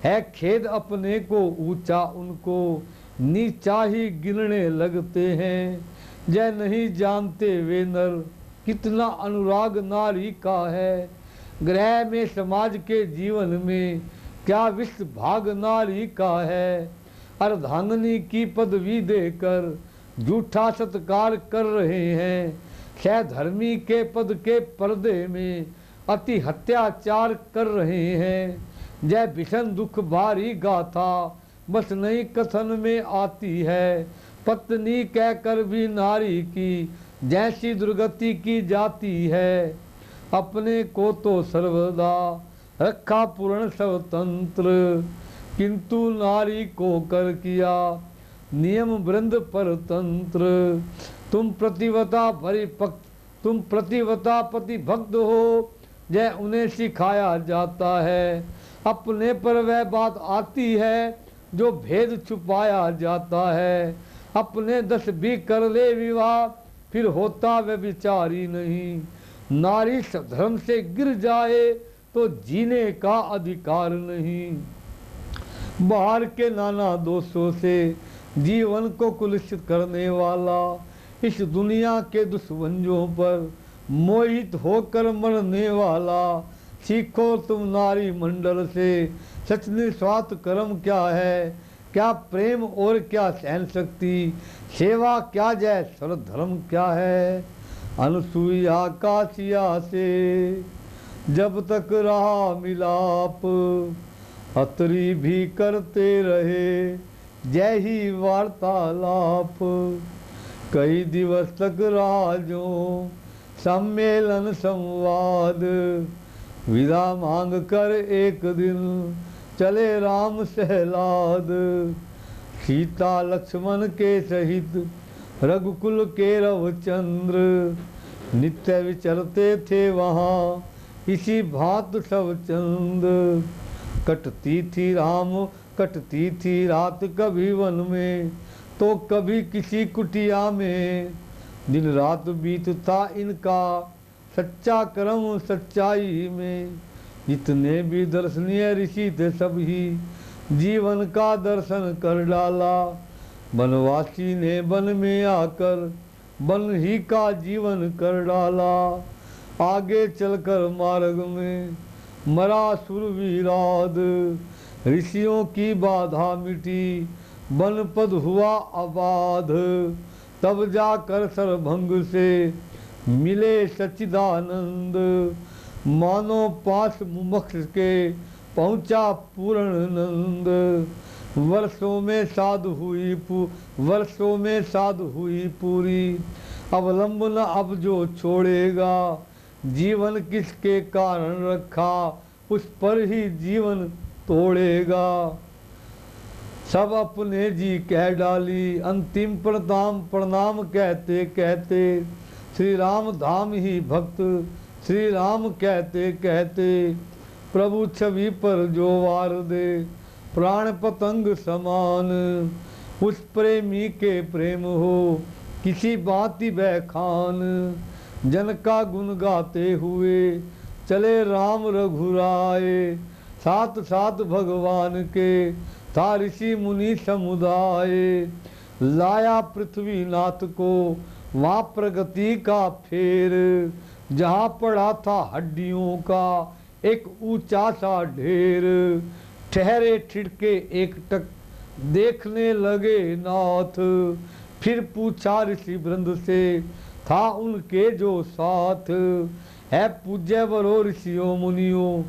है खेद अपने को ऊंचा उनको नीचा ही गिनने लगते हैं। जय नहीं जानते वे नर कितना अनुराग नारी का है। ग्रह में समाज के जीवन में क्या विश्व भाग नारी का है। अर्धांगनी की पदवी देकर झूठा सत्कार कर रहे हैं। सहधर्मी के पद के पर्दे में अति हत्याचार कर रहे हैं। जय भीषण दुख भारी गाथा बस नहीं कथन में आती है। पत्नी कहकर भी नारी की जैसी दुर्गति की जाती है। अपने को तो सर्वदा रखा पूर्ण स्वतंत्र किंतु नारी को कर किया नियम वृंद पर तंत्र। तुम प्रतिवता परिपक्त तुम प्रतिवता पतिभक्त हो जय उन्हें सिखाया जाता है। अपने पर वह बात आती है जो भेद छुपाया जाता है। अपने 10 भी कर ले विवाह फिर होता वह विचारी नहीं। नारी धर्म से गिर जाए तो जीने का अधिकार नहीं। बाहर के नाना दोषों से जीवन को कुलुषित करने वाला इस दुनिया के दुष्मंजों पर मोहित होकर मरने वाला। सीखो तुम नारी मंडल से सच निस्वार्थ कर्म क्या है। क्या प्रेम और क्या सहन शक्ति सेवा क्या जय स्वर धर्म क्या है। अनुसुईया काशिया से जब तक रहा मिलाप अतरी भी करते रहे जय ही वार्तालाप। कई दिवस तक रहा जो सम्मेलन संवाद विदा मांग कर एक दिन चले राम सहलाद। सीता लक्ष्मण के सहित रघुकुल के रवचंद्र नित्य विचरते थे वहाँ इसी भात सब चंद। कटती थी रात कभी वन में तो कभी किसी कुटिया में। दिन रात बीतता इनका सच्चा कर्म सच्चाई में। जितने भी दर्शनीय ऋषि थे सभी जीवन का दर्शन कर डाला। वनवासी ने वन में आकर वन ही का जीवन कर डाला। आगे चलकर मार्ग में मरा सुरवीराद। ऋषियों की बाधा मिटी वन पद हुआ आबाद। तब जाकर सरभंग से मिले सच्चिदानंद। मानो पास मुमुक्ष के पहुँचा पूर्ण नंद। वर्षों में साधु हुई पूरी। अवलंब न अब जो छोड़ेगा जीवन किसके कारण रखा उस पर ही जीवन तोड़ेगा। सब अपने जी कह डाली अंतिम प्रणाम कहते कहते। श्री राम धाम ही भक्त श्री राम कहते कहते। प्रभु छवि पर जो वार दे प्राण पतंग समान। उस प्रेमी के प्रेम हो किसी बाती बखान। जन का गुण गाते हुए चले राम रघुराए। साथ साथ भगवान के था ऋषि मुनि समुदाय। लाया पृथ्वीनाथ को वहाँ प्रगति का फेर। जहाँ पड़ा था हड्डियों का एक ऊंचा सा ढेर। ठहरे ठिड़के एक टक देखने लगे नाथ। फिर पूछा ऋषि वृंद से था उनके जो साथ। है पूज्य वरो ऋषियों मुनियों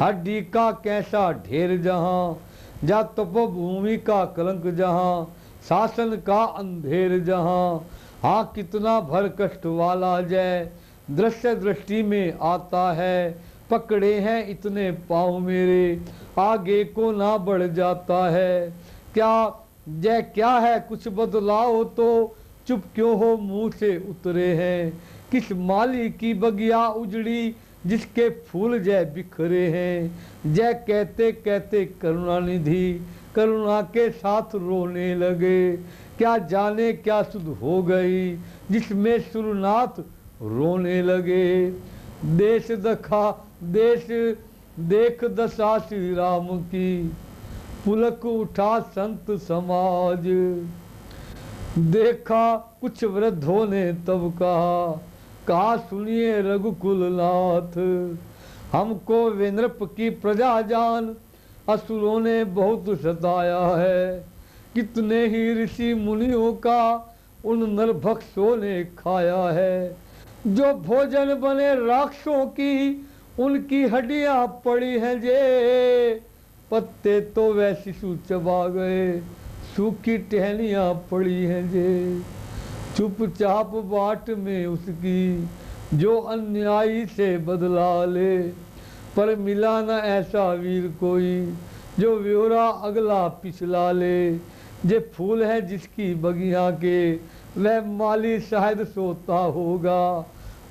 हड्डी का कैसा ढेर। जहाँ जा तपोभूमि का कलंक जहाँ शासन का अंधेर जहाँ। हाँ कितना भर कष्ट वाला जय दृश्य दृष्टि में आता है। पकड़े हैं इतने पाँव मेरे आगे को ना बढ़ जाता है। क्या जय क्या है कुछ बदलाव तो चुप क्यों हो मुंह से उतरे हैं। किस माली की बगिया उजड़ी जिसके फूल जय बिखरे हैं। जय कहते कहते करुणानिधि करुणा के साथ रोने लगे। क्या जाने क्या सुध हो गई जिसमें सुरनाथ रोने लगे। देश देख दशा श्री राम की पुलक उठा संत समाज। देखा कुछ वृद्धों ने तब कहा सुनिए रघुकुल नाथ, हमको वे नृप की प्रजा जान असुरों ने बहुत सताया है। कितने ही ऋषि मुनियों का उन नरभक्षों ने खाया है। जो भोजन बने राक्षसों की उनकी हड्डियां पड़ी हैं जे, पत्ते तो वह शिशु चबा गए सूखी टहनियां पड़ी हैं जे। चुपचाप बाट में उसकी जो अन्यायी से बदला ले, पर मिला न ऐसा वीर कोई जो व्योरा अगला पिछला ले। जे फूल है जिसकी बगिया के वह माली शायद सोता होगा,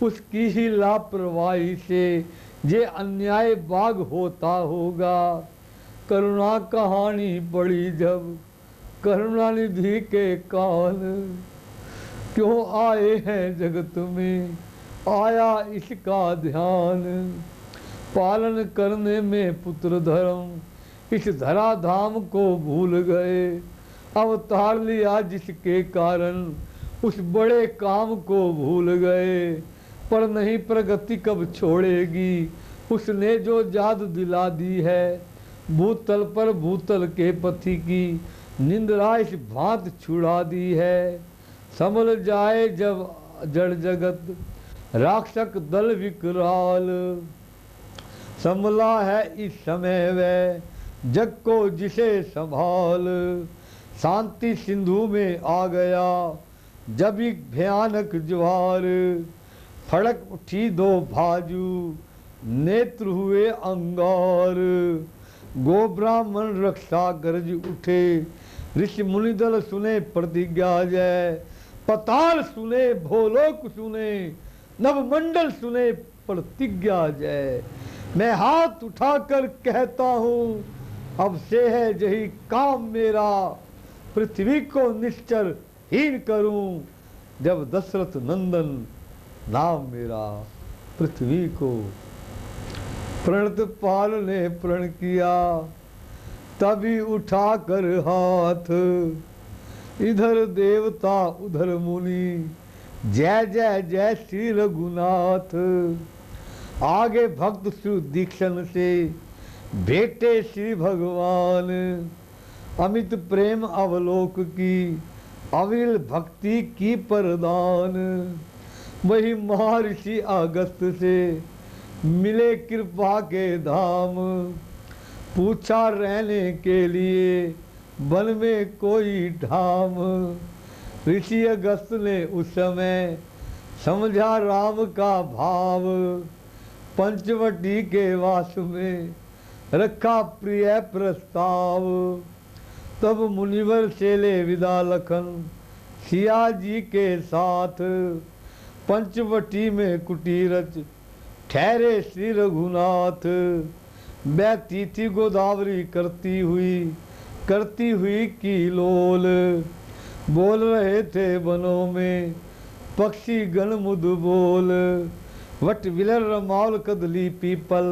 उसकी ही लापरवाही से जे अन्याय बाग होता होगा। करुणा कहानी पड़ी जब करुणानिधि के कान, क्यों आए हैं जगत में आया इसका ध्यान। पालन करने में पुत्र धर्म इस धरा धाम को भूल गए। अवतार लिया जिसके कारण उस बड़े काम को भूल गए। पर नहीं प्रगति कब छोड़ेगी उसने जो याद दिला दी है। भूतल पर भूतल के पथी की निंद्रा इस भांत छुड़ा दी है। संभल जाए जब जड़ जगत राक्षक दल विकराल, संभला है इस समय वह जग को जिसे संभाल। शांति सिंधु में आ गया जब एक भयानक ज्वार, फड़क उठी दो भाजू नेत्र हुए अंगार। गो ब्राह्मण रक्षा गरज उठे ऋषि मुनि दल सुने प्रतिज्ञा जय। पताल सुने भोलोक सुने नवमंडल सुने प्रतिज्ञा जय। मैं हाथ उठाकर कहता हूँ अब से है यही काम मेरा, पृथ्वी को निश्चर हीन करूं जब दशरथ नंदन नाम मेरा। पृथ्वी को प्रणत पाल ने प्रण किया तभी उठा कर हाथ। इधर देवता उधर मुनि जय जय जय श्री रघुनाथ। आगे भक्त सुदीक्षण से भेटे श्री भगवान। अमित प्रेम अवलोक की अविरल भक्ति की परदान। वही महर्षि अगस्त से मिले कृपा के धाम। पूछा रहने के लिए वन में कोई ढाम। ऋषि अगस्त ने उस समय समझा राम का भाव। पंचवटी के वास में रखा प्रिय प्रस्ताव। तब मुनिवर से ले विदा लखन सिया जी के साथ। पंचवटी में कुटीरच ठहरे श्री रघुनाथ। बहती थी गोदावरी करती हुई की लोल। बोल रहे थे वनों में पक्षी गण मुद बोल। वट विलर रमाल कदली पीपल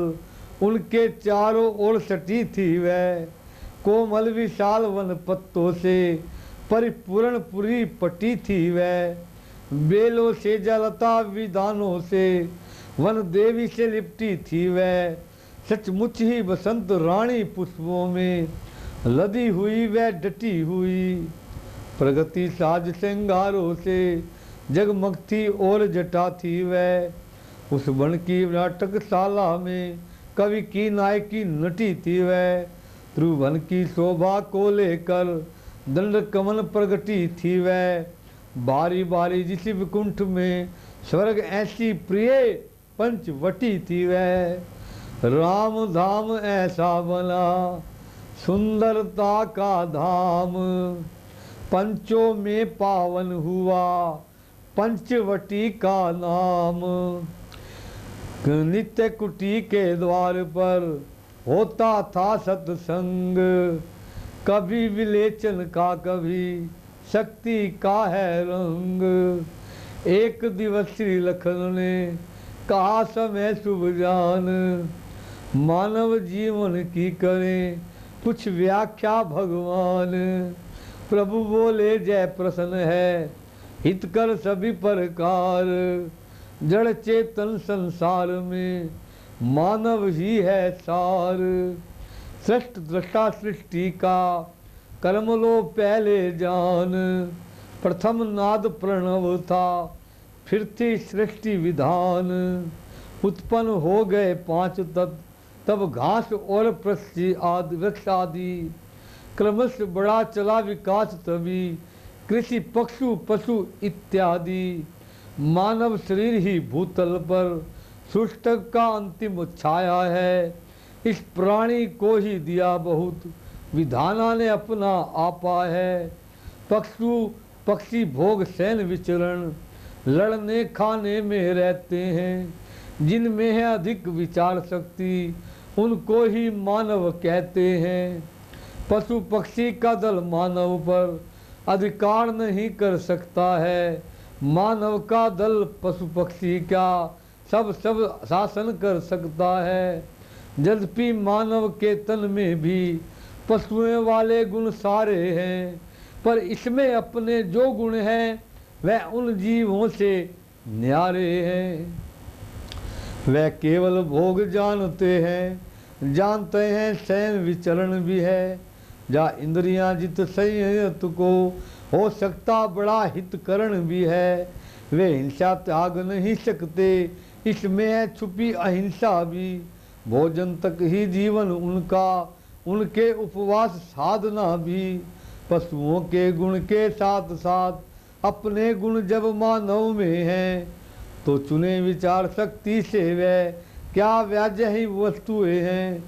उनके चारों ओर सटी थी वह। कोमल विशाल वन पत्तों से परिपूर्ण पूरी पटी थी वह। बेलों से जलता विधानों से वन देवी से लिपटी थी वह। सचमुच ही बसंत रानी पुष्पों में लदी हुई वह डटी हुई। प्रगति साज श्रृंगारों से जगमगती और जटा थी वह। उस वन की नाटकशाला में कवि की नायकी नटी थी वह। त्रिभुवन की शोभा को लेकर दंड कमल प्रगटी थी वह। बारी बारी जिस विकुंठ में स्वर्ग ऐसी प्रिय पंचवटी थी वह। राम धाम ऐसा बना सुंदरता का धाम। पंचों में पावन हुआ पंचवटी का नाम। नित्य कुटी के द्वार पर होता था सत्संग। कभी विलेचन का कभी शक्ति का है रंग। एक दिवस श्री लखन ने कहा समय शुभ जान। मानव जीवन की करें कुछ व्याख्या भगवान प्रभु बोले जय प्रसन्न है, हित कर सभी प्रकार, जड़ चेतन संसार में मानव ही है सार। सृष्ट दृष्टा सृष्टि का कर्म लो पहले जान, प्रथम नाद प्रणव था फिर थी सृष्टि विधान। उत्पन्न हो गए पांच तत्व तब घास और पृथ्वी आदि वृक्ष आदि, क्रमश बड़ा चला विकास तभी कृषि पशु पशु इत्यादि। मानव शरीर ही भूतल पर सृष्टि का अंतिम छाया है, इस प्राणी को ही दिया बहुत विधाना ने अपना आपा है। पशु पक्षी भोग सैन विचरण लड़ने खाने में रहते हैं, जिनमें है अधिक विचार शक्ति उनको ही मानव कहते हैं। पशु पक्षी का दल मानव पर अधिकार नहीं कर सकता है, मानव का दल पशु पक्षी का सब शासन कर सकता है। यद्यपि मानव के तन में भी पशुओं वाले गुण सारे हैं, पर इसमें अपने जो गुण हैं वह उन जीवों से न्यारे हैं। वह केवल भोग जानते हैं, जानते हैं सैन विचरण भी है। जा इंद्रियां जित संयत को हो सकता बड़ा हितकरण भी है। वे हिंसा त्याग नहीं सकते, इसमें है छुपी अहिंसा भी। भोजन तक ही जीवन उनका, उनके उपवास साधना भी। पशुओं के गुण के साथ साथ अपने गुण जब मानव में हैं, तो चुने विचार शक्ति से वे क्या व्याज्य ही वस्तुएं हैं।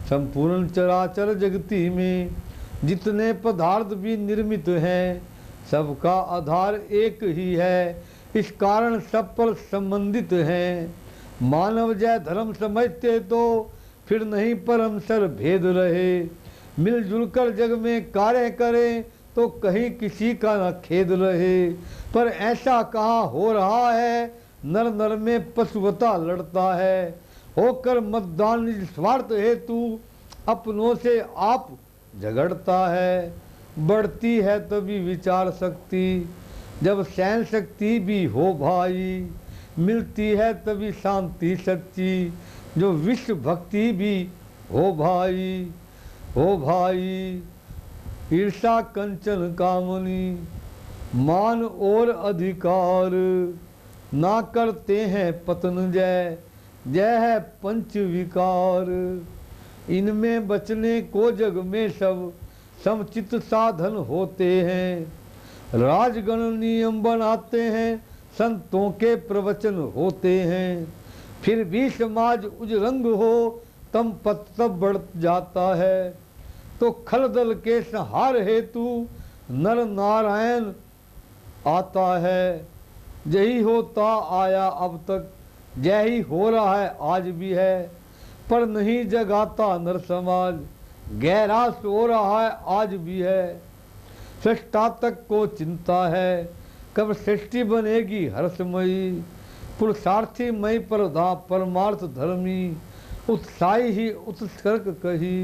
संपूर्ण चराचर जगती में जितने पदार्थ भी निर्मित हैं, सबका आधार एक ही है, इस कारण सब पर संबंधित हैं। मानव जय धर्म समझते तो फिर नहीं परमसर भेद रहे। मिलजुल कर जग में कार्य करें तो कहीं किसी का न खेद रहे। पर ऐसा कहाँ हो रहा है, नर नर में पशुवता लड़ता है। होकर मतदान निज स्वार्थ हेतु अपनों से आप झगड़ता है। बढ़ती है तभी विचार शक्ति, जब सहन शक्ति भी हो भाई। मिलती है तभी शांति सच्ची, जो विश्व भक्ति भी हो भाई। हो भाई ईर्षा कंचन कामनी, मान और अधिकार ना करते हैं पतन जय। जय है पंच विकार, इनमें बचने को जग में सब समुचित साधन होते हैं। राजगण नियम बनाते हैं, संतों के प्रवचन होते हैं। फिर भी समाज उजरंग हो तम पत तब बढ़ जाता है। तो खलदल के संहार हेतु नर नारायण आता है। यही होता आया अब तक, यही हो रहा है आज भी है। पर नहीं जगाता नर समाज, गहरा सो रहा है आज भी है। सृष्टा तक को चिंता है, कब सृष्टि बनेगी हर्षमयी। पुरुषार्थी मई परधा परमार्थ धर्मी, उत्साही ही उत्सर्ग कही।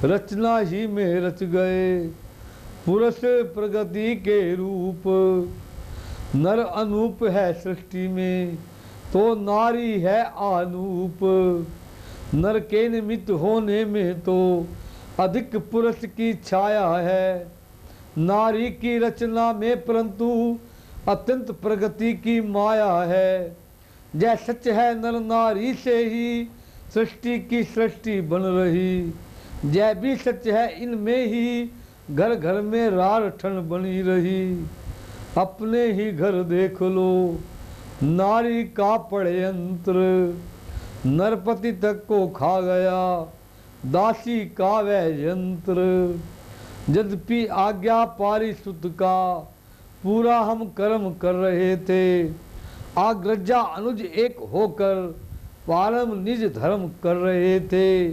रचना ही में रच गए पुरुष प्रगति के रूप। नर अनूप है सृष्टि में तो नारी है आनूप। नर के निमित्त होने में तो अधिक पुरुष की छाया है। नारी की रचना में परंतु अत्यंत प्रगति की माया है। जय सच है नर नारी से ही सृष्टि की सृष्टि बन रही। जय भी सच है इनमें ही घर घर में रार ठन बनी रही। अपने ही घर देख लो नारी का पड़े यंत्र। नरपति तक को खा गया दासी का वह यंत्र। यद्यपि आज्ञा पारिशुद्ध का पूरा हम कर्म कर रहे थे। आग्रजा अनुज एक होकर पारम निज धर्म कर रहे थे।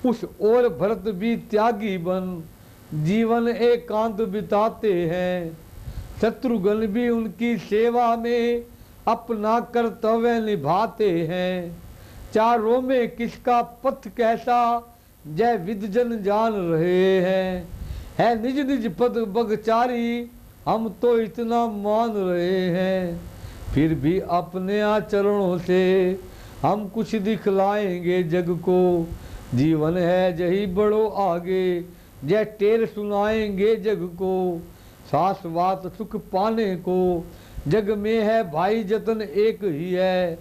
उस ओर भरत भी त्यागी बन जीवन एकांत बिताते हैं। शत्रुघ्न भी उनकी सेवा में अपना कर्तव्य निभाते हैं। चारों में किसका पथ कैसा जय विद्यजन जान रहे हैं। है निज निज पद बगचारी, हम तो इतना मान रहे हैं। फिर भी अपने आचरणों से हम कुछ दिखलाएंगे जग को। जीवन है जही बड़ो आगे, जय टेर सुनाएंगे जग को। शाश्वत सुख पाने को जग में है भाई जतन एक ही है।